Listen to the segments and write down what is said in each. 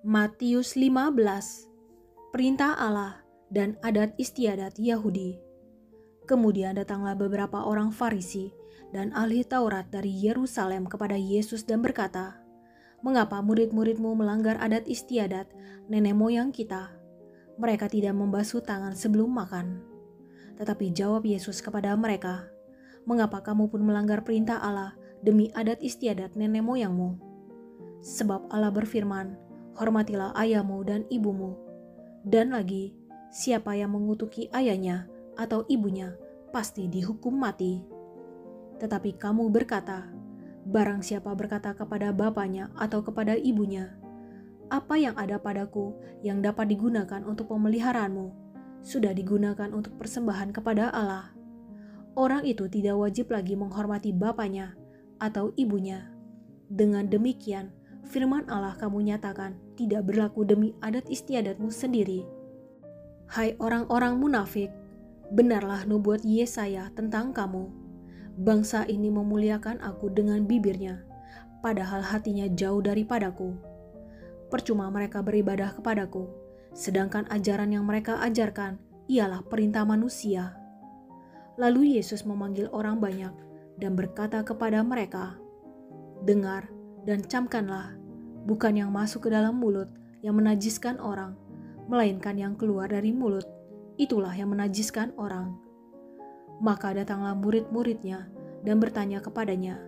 Matius 15, Perintah Allah dan adat istiadat Yahudi. Kemudian datanglah beberapa orang Farisi dan ahli Taurat dari Yerusalem kepada Yesus dan berkata, "Mengapa murid-muridmu melanggar adat istiadat nenek moyang kita? Mereka tidak membasuh tangan sebelum makan." Tetapi jawab Yesus kepada mereka, "Mengapa kamu pun melanggar perintah Allah demi adat istiadat nenek moyangmu? Sebab Allah berfirman, hormatilah ayahmu dan ibumu. Dan lagi, siapa yang mengutuki ayahnya atau ibunya pasti dihukum mati. Tetapi kamu berkata, barang siapa berkata kepada bapaknya atau kepada ibunya, apa yang ada padaku yang dapat digunakan untuk pemeliharaanmu, sudah digunakan untuk persembahan kepada Allah. Orang itu tidak wajib lagi menghormati bapaknya atau ibunya. Dengan demikian, firman Allah kamu nyatakan tidak berlaku demi adat istiadatmu sendiri. Hai orang-orang munafik, benarlah nubuat Yesaya tentang kamu. Bangsa ini memuliakan aku dengan bibirnya, padahal hatinya jauh daripadaku. Percuma mereka beribadah kepadaku, sedangkan ajaran yang mereka ajarkan ialah perintah manusia." Lalu Yesus memanggil orang banyak dan berkata kepada mereka, "Dengar dan camkanlah, bukan yang masuk ke dalam mulut yang menajiskan orang, melainkan yang keluar dari mulut, itulah yang menajiskan orang." Maka datanglah murid-muridnya dan bertanya kepadanya,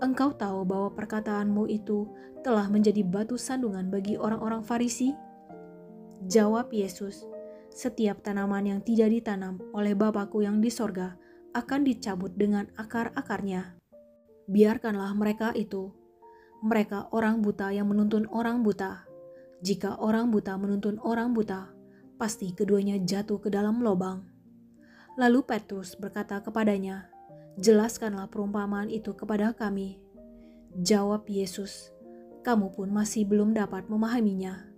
"Engkau tahu bahwa perkataanmu itu telah menjadi batu sandungan bagi orang-orang Farisi?" Jawab Yesus, "Setiap tanaman yang tidak ditanam oleh Bapa-Ku yang di sorga akan dicabut dengan akar-akarnya. Biarkanlah mereka itu. Mereka orang buta yang menuntun orang buta. Jika orang buta menuntun orang buta, pasti keduanya jatuh ke dalam lubang." Lalu Petrus berkata kepadanya, "Jelaskanlah perumpamaan itu kepada kami." Jawab Yesus, "Kamu pun masih belum dapat memahaminya.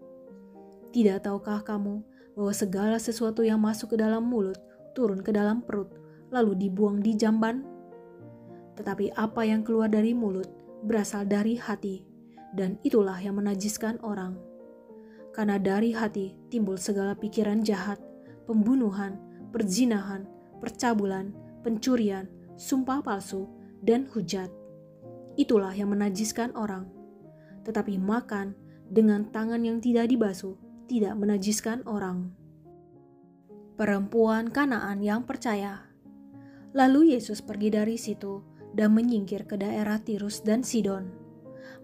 Tidak tahukah kamu bahwa segala sesuatu yang masuk ke dalam mulut turun ke dalam perut, lalu dibuang di jamban? Tetapi apa yang keluar dari mulut berasal dari hati, dan itulah yang menajiskan orang. Karena dari hati timbul segala pikiran jahat, pembunuhan, perzinahan, percabulan, pencurian, sumpah palsu, dan hujat. Itulah yang menajiskan orang. Tetapi makan dengan tangan yang tidak dibasuh tidak menajiskan orang." Perempuan Kanaan yang percaya. Lalu Yesus pergi dari situ dan menyingkir ke daerah Tirus dan Sidon.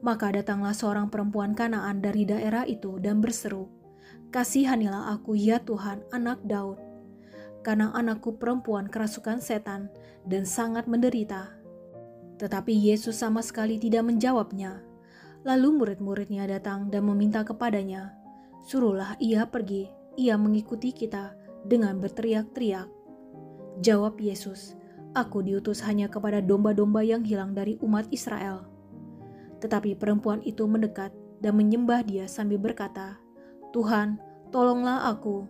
Maka datanglah seorang perempuan Kanaan dari daerah itu dan berseru, "Kasihanilah aku ya Tuhan, anak Daud. Karena anakku perempuan kerasukan setan dan sangat menderita." Tetapi Yesus sama sekali tidak menjawabnya. Lalu murid-muridnya datang dan meminta kepadanya, "Suruhlah ia pergi, ia mengikuti kita," dengan berteriak-teriak. Jawab Yesus, "Aku diutus hanya kepada domba-domba yang hilang dari umat Israel." Tetapi perempuan itu mendekat dan menyembah dia sambil berkata, "Tuhan, tolonglah aku."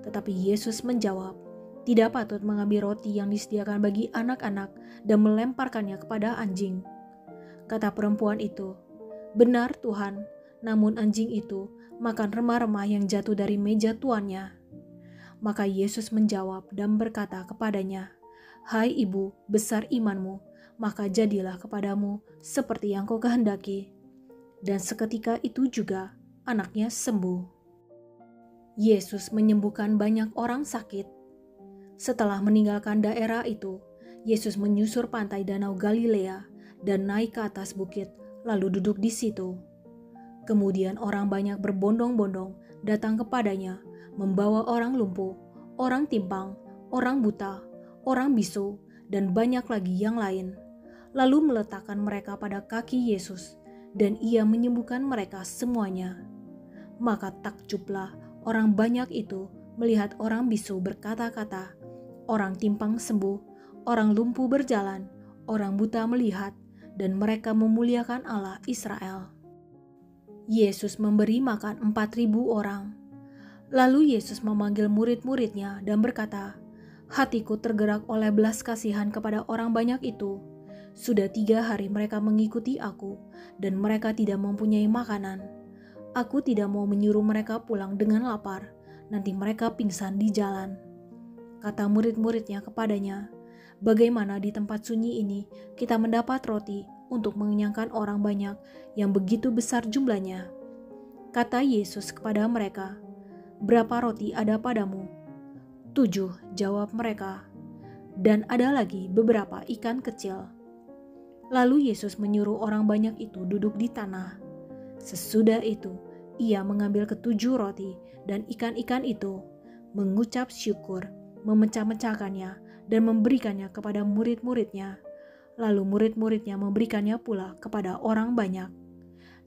Tetapi Yesus menjawab, "Tidak patut mengambil roti yang disediakan bagi anak-anak dan melemparkannya kepada anjing." Kata perempuan itu, "Benar Tuhan, namun anjing itu makan remah-remah yang jatuh dari meja tuannya." Maka Yesus menjawab dan berkata kepadanya, "Hai ibu, besar imanmu, maka jadilah kepadamu seperti yang kau kehendaki." Dan seketika itu juga anaknya sembuh. Yesus menyembuhkan banyak orang sakit. Setelah meninggalkan daerah itu, Yesus menyusur pantai Danau Galilea dan naik ke atas bukit, lalu duduk di situ. Kemudian orang banyak berbondong-bondong datang kepadanya, membawa orang lumpuh, orang timpang, orang buta, orang bisu, dan banyak lagi yang lain. Lalu meletakkan mereka pada kaki Yesus, dan ia menyembuhkan mereka semuanya. Maka takjublah orang banyak itu melihat orang bisu berkata-kata, orang timpang sembuh, orang lumpuh berjalan, orang buta melihat, dan mereka memuliakan Allah Israel. Yesus memberi makan 4.000 orang. Lalu Yesus memanggil murid-muridnya dan berkata, "Hatiku tergerak oleh belas kasihan kepada orang banyak itu. Sudah 3 hari mereka mengikuti aku, dan mereka tidak mempunyai makanan. Aku tidak mau menyuruh mereka pulang dengan lapar, nanti mereka pingsan di jalan." Kata murid-muridnya kepadanya, "Bagaimana di tempat sunyi ini kita mendapat roti untuk mengenyangkan orang banyak yang begitu besar jumlahnya?" Kata Yesus kepada mereka, "Berapa roti ada padamu?" "7," jawab mereka. "Dan ada lagi beberapa ikan kecil." Lalu Yesus menyuruh orang banyak itu duduk di tanah. Sesudah itu, ia mengambil ke-7 roti dan ikan-ikan itu, mengucap syukur, memecah-mecahkannya dan memberikannya kepada murid-muridnya. Lalu murid-muridnya memberikannya pula kepada orang banyak.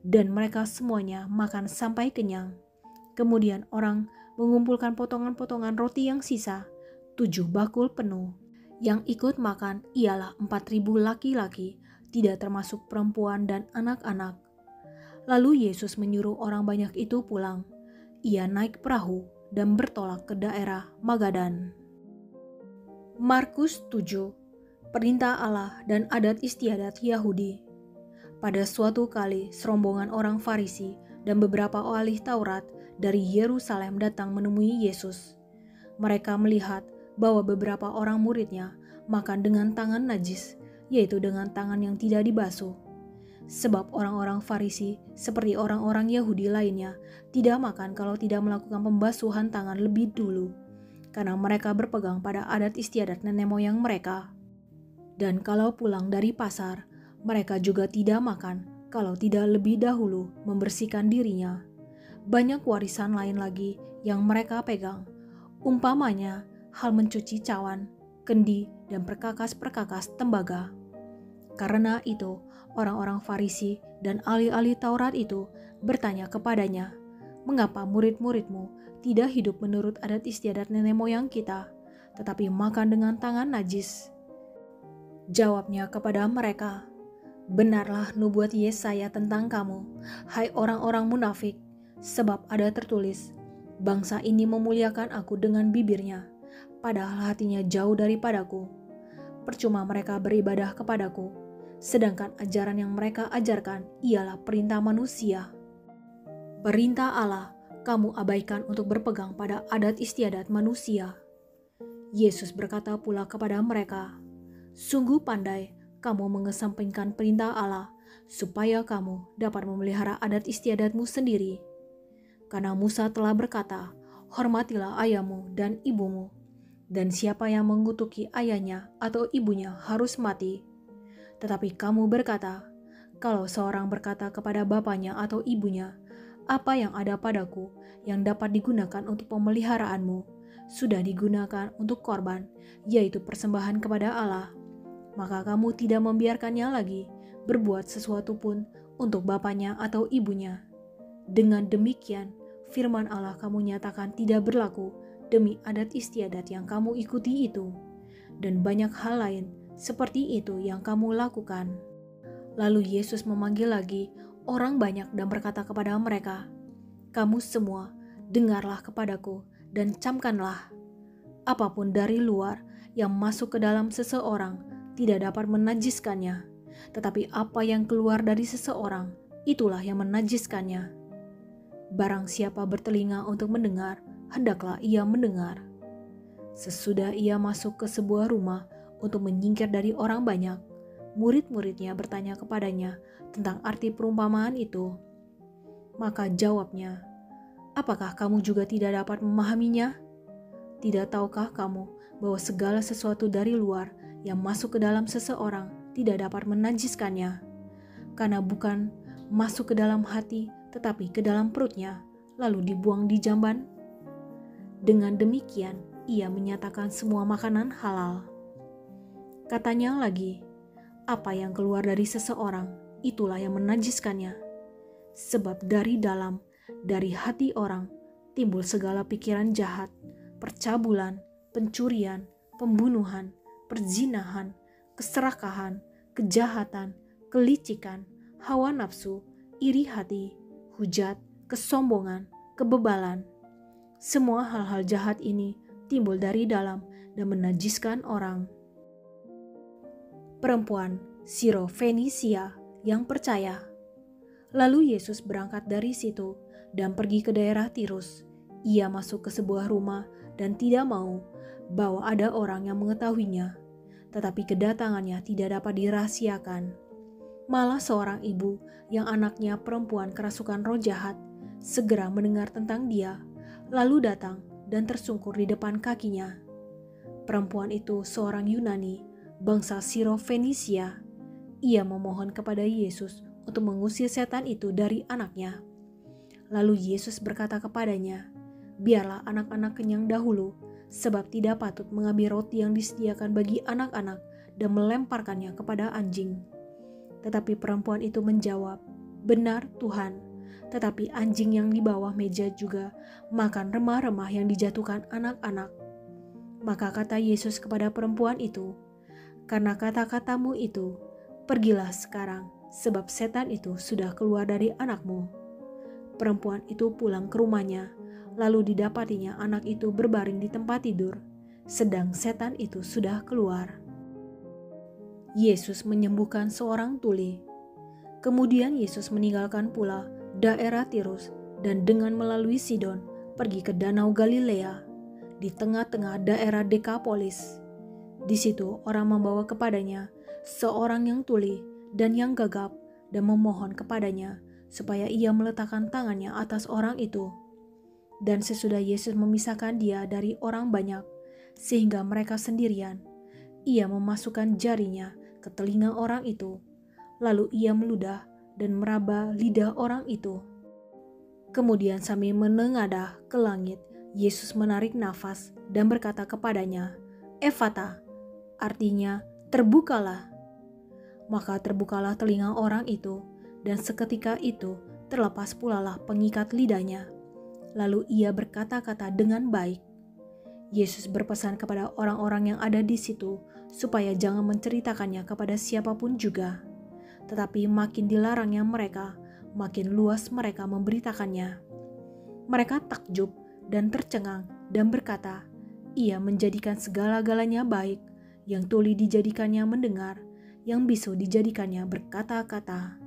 Dan mereka semuanya makan sampai kenyang. Kemudian orang mengumpulkan potongan-potongan roti yang sisa, 7 bakul penuh. Yang ikut makan ialah 4.000 laki-laki, tidak termasuk perempuan dan anak-anak. Lalu Yesus menyuruh orang banyak itu pulang. Ia naik perahu dan bertolak ke daerah Magadan. Markus 7. Perintah Allah dan adat istiadat Yahudi. Pada suatu kali serombongan orang Farisi dan beberapa ahli Taurat dari Yerusalem datang menemui Yesus. Mereka melihat bahwa beberapa orang muridnya makan dengan tangan najis, yaitu dengan tangan yang tidak dibasuh. Sebab orang-orang Farisi seperti orang-orang Yahudi lainnya tidak makan kalau tidak melakukan pembasuhan tangan lebih dulu, karena mereka berpegang pada adat istiadat nenek moyang mereka. Dan kalau pulang dari pasar, mereka juga tidak makan kalau tidak lebih dahulu membersihkan dirinya. Banyak warisan lain lagi yang mereka pegang, umpamanya hal mencuci cawan, kendi, dan perkakas-perkakas tembaga. Karena itu, orang-orang Farisi dan ahli-ahli Taurat itu bertanya kepadanya, "Mengapa murid-muridmu tidak hidup menurut adat istiadat nenek moyang kita, tetapi makan dengan tangan najis?" Jawabnya kepada mereka, "Benarlah nubuat Yesaya tentang kamu, hai orang-orang munafik, sebab ada tertulis, bangsa ini memuliakan aku dengan bibirnya, padahal hatinya jauh daripadaku. Percuma mereka beribadah kepadaku, sedangkan ajaran yang mereka ajarkan ialah perintah manusia. Perintah Allah kamu abaikan untuk berpegang pada adat istiadat manusia." Yesus berkata pula kepada mereka, "Sungguh pandai kamu mengesampingkan perintah Allah, supaya kamu dapat memelihara adat istiadatmu sendiri. Karena Musa telah berkata, hormatilah ayahmu dan ibumu, dan siapa yang mengutuki ayahnya atau ibunya harus mati. Tetapi kamu berkata, kalau seorang berkata kepada bapaknya atau ibunya, apa yang ada padaku yang dapat digunakan untuk pemeliharaanmu, sudah digunakan untuk korban, yaitu persembahan kepada Allah, maka kamu tidak membiarkannya lagi berbuat sesuatu pun untuk bapaknya atau ibunya. Dengan demikian, firman Allah kamu nyatakan tidak berlaku demi adat istiadat yang kamu ikuti itu, dan banyak hal lain seperti itu yang kamu lakukan." Lalu Yesus memanggil lagi orang banyak dan berkata kepada mereka, "Kamu semua dengarlah kepadaku dan camkanlah. Apapun dari luar yang masuk ke dalam seseorang tidak dapat menajiskannya, tetapi apa yang keluar dari seseorang, itulah yang menajiskannya. Barang siapa bertelinga untuk mendengar, hendaklah ia mendengar." Sesudah ia masuk ke sebuah rumah untuk menyingkir dari orang banyak, murid-muridnya bertanya kepadanya tentang arti perumpamaan itu. Maka jawabnya, "Apakah kamu juga tidak dapat memahaminya? Tidak tahukah kamu bahwa segala sesuatu dari luar yang masuk ke dalam seseorang tidak dapat menajiskannya, karena bukan masuk ke dalam hati tetapi ke dalam perutnya, lalu dibuang di jamban? Dengan demikian, ia menyatakan semua makanan halal." Katanya lagi, "Apa yang keluar dari seseorang, itulah yang menajiskannya. Sebab dari dalam, dari hati orang, timbul segala pikiran jahat, percabulan, pencurian, pembunuhan, perzinahan, keserakahan, kejahatan, kelicikan, hawa nafsu, iri hati, hujat, kesombongan, kebebalan. Semua hal-hal jahat ini timbul dari dalam dan menajiskan orang." Perempuan Sirofenisia yang percaya. Lalu Yesus berangkat dari situ dan pergi ke daerah Tirus. Ia masuk ke sebuah rumah dan tidak mau bahwa ada orang yang mengetahuinya, tetapi kedatangannya tidak dapat dirahasiakan. Malah seorang ibu yang anaknya perempuan kerasukan roh jahat segera mendengar tentang dia, lalu datang dan tersungkur di depan kakinya. Perempuan itu seorang Yunani, bangsa Sirofenisia. Ia memohon kepada Yesus untuk mengusir setan itu dari anaknya. Lalu Yesus berkata kepadanya, "Biarlah anak-anak kenyang dahulu, sebab tidak patut mengambil roti yang disediakan bagi anak-anak dan melemparkannya kepada anjing." Tetapi perempuan itu menjawab, "Benar Tuhan, tetapi anjing yang di bawah meja juga makan remah-remah yang dijatuhkan anak-anak." Maka kata Yesus kepada perempuan itu, "Karena kata-katamu itu, pergilah sekarang, sebab setan itu sudah keluar dari anakmu." Perempuan itu pulang ke rumahnya, lalu didapatinya anak itu berbaring di tempat tidur, sedang setan itu sudah keluar. Yesus menyembuhkan seorang tuli. Kemudian Yesus meninggalkan pula daerah Tirus dan dengan melalui Sidon pergi ke Danau Galilea di tengah-tengah daerah Dekapolis. Di situ orang membawa kepadanya seorang yang tuli dan yang gagap dan memohon kepadanya supaya ia meletakkan tangannya atas orang itu. Dan sesudah Yesus memisahkan dia dari orang banyak, sehingga mereka sendirian, ia memasukkan jarinya ke telinga orang itu, lalu ia meludah dan meraba lidah orang itu. Kemudian sambil menengadah ke langit, Yesus menarik nafas dan berkata kepadanya, "Efata," artinya terbukalah. Maka terbukalah telinga orang itu, dan seketika itu terlepas pulalah pengikat lidahnya. Lalu ia berkata-kata dengan baik. Yesus berpesan kepada orang-orang yang ada di situ supaya jangan menceritakannya kepada siapapun juga. Tetapi makin dilarangnya mereka, makin luas mereka memberitakannya. Mereka takjub dan tercengang dan berkata, "Ia menjadikan segala-galanya baik, yang tuli dijadikannya mendengar, yang bisu dijadikannya berkata-kata."